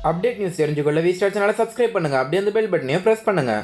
Update news தெரிஞ்சுக்கொள்ள we-star சேனலை subscribe பண்ணுங்கள். அப்படியே அந்த பெல் பட்டனையும் ப்ரெஸ் பண்ணுங்கள்.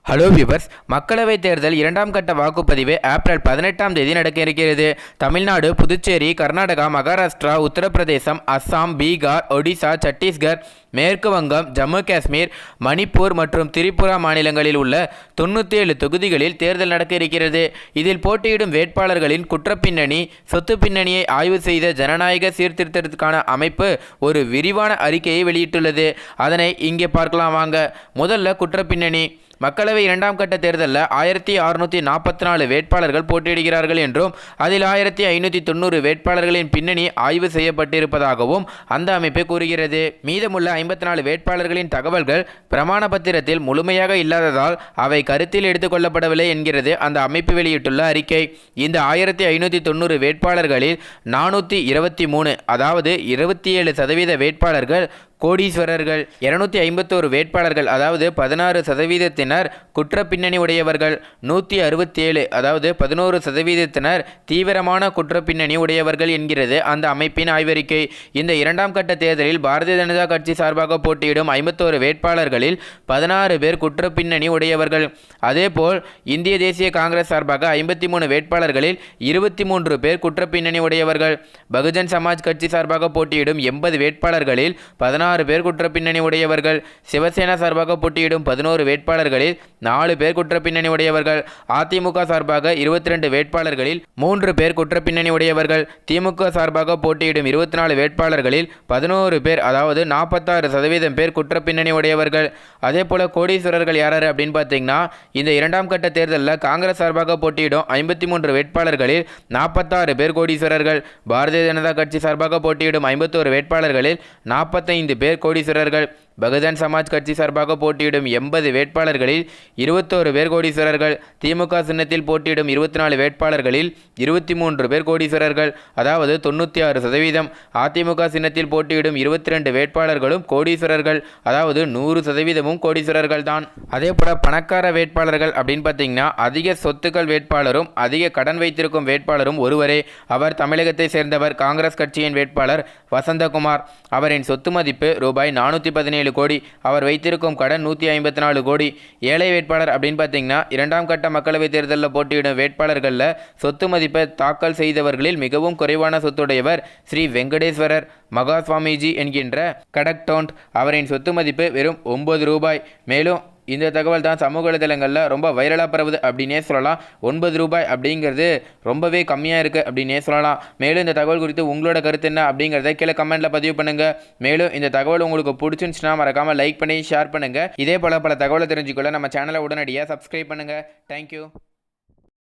ஹலோ வியூவர்ஸ், மக்களவைத் தேர்தல் 2ஆம் கட்ட வாக்குப்பதிவு ஏப்ரல் 18ஆம் தேதி நடக்க இருக்கிறது. தமிழ்நாடு, புதுச்சேரி, கர்நாடகா, மகாராஷ்டிரா, உத்தரப்பிரதேசம், அஸ்ஸாம், பீகார், ஒடிசா, சத்தீஸ்கர், மேற்கு வங்கம், ஜம்மு காஷ்மீர், மணிப்பூர் மற்றும் திரிபுரா மாநிலங்களில் உள்ள 97 தொகுதிகளில் தேர்தல் நடக்க இருக்கிறது. இதில் போட்டியிடும் வேட்பாளர்களின் குற்றப்பின்னணி, சொத்து பின்னணியை ஆய்வு செய்த ஜனநாயக சீர்திருத்தத்திற்கான அமைப்பு ஒரு விரிவான அறிக்கையை வெளியிட்டுள்ளது. அதனை இங்கே பார்க்கலாம் வாங்க. முதல்ல குற்றப்பின்னணி. மக்களவை 2ஆம் கட்ட தேர்தலில் 1644 வேட்பாளர்கள் போட்டியிடுகிறார்கள் என்றும் அதில் 1590 வேட்பாளர்களின் பின்னணி ஆய்வு செய்யப்பட்டிருப்பதாகவும் அந்த அமைப்பு கூறுகிறது. மீதமுள்ள 54 வேட்பாளர்களின் தகவல்கள் பிரமாண பத்திரத்தில் முழுமையாக இல்லாததால் அவை கருத்தில் எடுத்துக்கொள்ளப்படவில்லை என்கிறது அந்த அமைப்பு வெளியிட்டுள்ள அறிக்கை. இந்த 1590 வேட்பாளர்களில் 423 அதாவது 27% வேட்பாளர்கள் கோடீஸ்வரர்கள், 251 வேட்பாளர்கள் அதாவது 16% குற்ற பின்னணி உடையவர்கள், 167 அதாவது 11% தீவிரமான குற்ற பின்னணி உடையவர்கள் என்கிறது அந்த அமைப்பின் ஆய்வறிக்கை. இந்த 2ஆம் கட்ட தேர்தலில் பாரதிய ஜனதா கட்சி சார்பாக போட்டியிடும் 51 வேட்பாளர்களில் 16 பேர் குற்ற பின்னணி உடையவர்கள். அதேபோல் இந்திய தேசிய காங்கிரஸ் சார்பாக 53 வேட்பாளர்களில் 23 பேர் குற்ற பின்னணி உடையவர்கள். பகுஜன் சமாஜ் கட்சி சார்பாக போட்டியிடும் 80 வேட்பாளர்களில் 16 பேர் குற்ற பின்னணி உடையவர்கள். சிவசேனா சார்பாக போட்டியிடும் 11 வேட்பாளர்களில் 4 பேர் குற்ற பின்னணி உடையவர்கள். அதிமுக சார்பாக 22 வேட்பாளர்களில் 3 பேர் குற்ற பின்னணி உடையவர்கள். திமுக சார்பாக போட்டியிடும் 24 வேட்பாளர்களில் 11 பேர் அதாவது 46% பேர் குற்ற பின்னணி உடையவர்கள். அதே போல கோடீஸ்வரர்கள் யார் அப்படின்னு பார்த்தீங்கன்னா, இந்த 2ஆம் கட்ட தேர்தலில் காங்கிரஸ் சார்பாக போட்டியிடும் 53 வேட்பாளர்களில் 46 பேர் கோடீஸ்வரர்கள். பாரதிய ஜனதா கட்சி சார்பாக போட்டியிடும் 51 வேட்பாளர்களில் 45 பேர் கோடீஸ்வரர்கள். பகுஜன் சமாஜ் கட்சி சார்பாக போட்டியிடும் 80 வேட்பாளர்களில் 21 பேர் கோடீஸ்வரர்கள். திமுக சின்னத்தில் போட்டியிடும் 24 வேட்பாளர்களில் 23 பேர் கோடீஸ்வரர்கள், அதாவது 96%. அதிமுக சின்னத்தில் போட்டியிடும் 22 வேட்பாளர்களும் கோடீஸ்வரர்கள், அதாவது 100% கோடீஸ்வரர்கள் தான். அதே போல பணக்கார வேட்பாளர்கள் அப்படின்னு பார்த்தீங்கன்னா, அதிக சொத்துக்கள் வேட்பாளரும் அதிக கடன் வைத்திருக்கும் வேட்பாளரும் ஒருவரே. அவர் தமிழகத்தை சேர்ந்தவர். காங்கிரஸ் கட்சியின் வேட்பாளர் வசந்தகுமார். அவரின் சொத்து மதிப்பு ரூபாய் 417 கோடி. அவர் வைத்திருக்கும் கடன் 154 கோடி. ஏழை வேட்பாளர் அப்படின்னு பார்த்தீங்கன்னா, 2ஆம் கட்ட மக்களவைத் தேர்தலில் போட்டியிடும் வேட்பாளர்களில் சொத்து மதிப்பை தாக்கல் செய்தவர்களில் மிகவும் குறைவான சொத்துடையவர் ஸ்ரீ வெங்கடேஸ்வரர் மகாஸ்வாமிஜி என்கின்ற கடக்டோண்ட். அவரின் சொத்து மதிப்பு வெறும் 9 ரூபாய். மேலும் இந்த தகவல் தான் சமூக வலைதளங்களில் ரொம்ப வைரலாக பரவுது அப்படின்னே சொல்லலாம். 9 ரூபாய் அப்படிங்கிறது ரொம்பவே கம்மியாக இருக்குது அப்படின்னே சொல்லலாம். மேலும் இந்த தகவல் குறித்து உங்களோட கருத்து என்ன அப்படிங்கிறத கீழே கமெண்ட்டில் பதிவு பண்ணுங்கள். மேலும் இந்த தகவல் உங்களுக்கு பிடிச்சிருந்துச்சுன்னா மறக்காமல் லைக் பண்ணி ஷேர் பண்ணுங்கள். இதே போல் பல தகவலை தெரிஞ்சுக்கொள்ள நம்ம சேனலை உடனடியாக சப்ஸ்கிரைப் பண்ணுங்கள். தேங்க்யூ.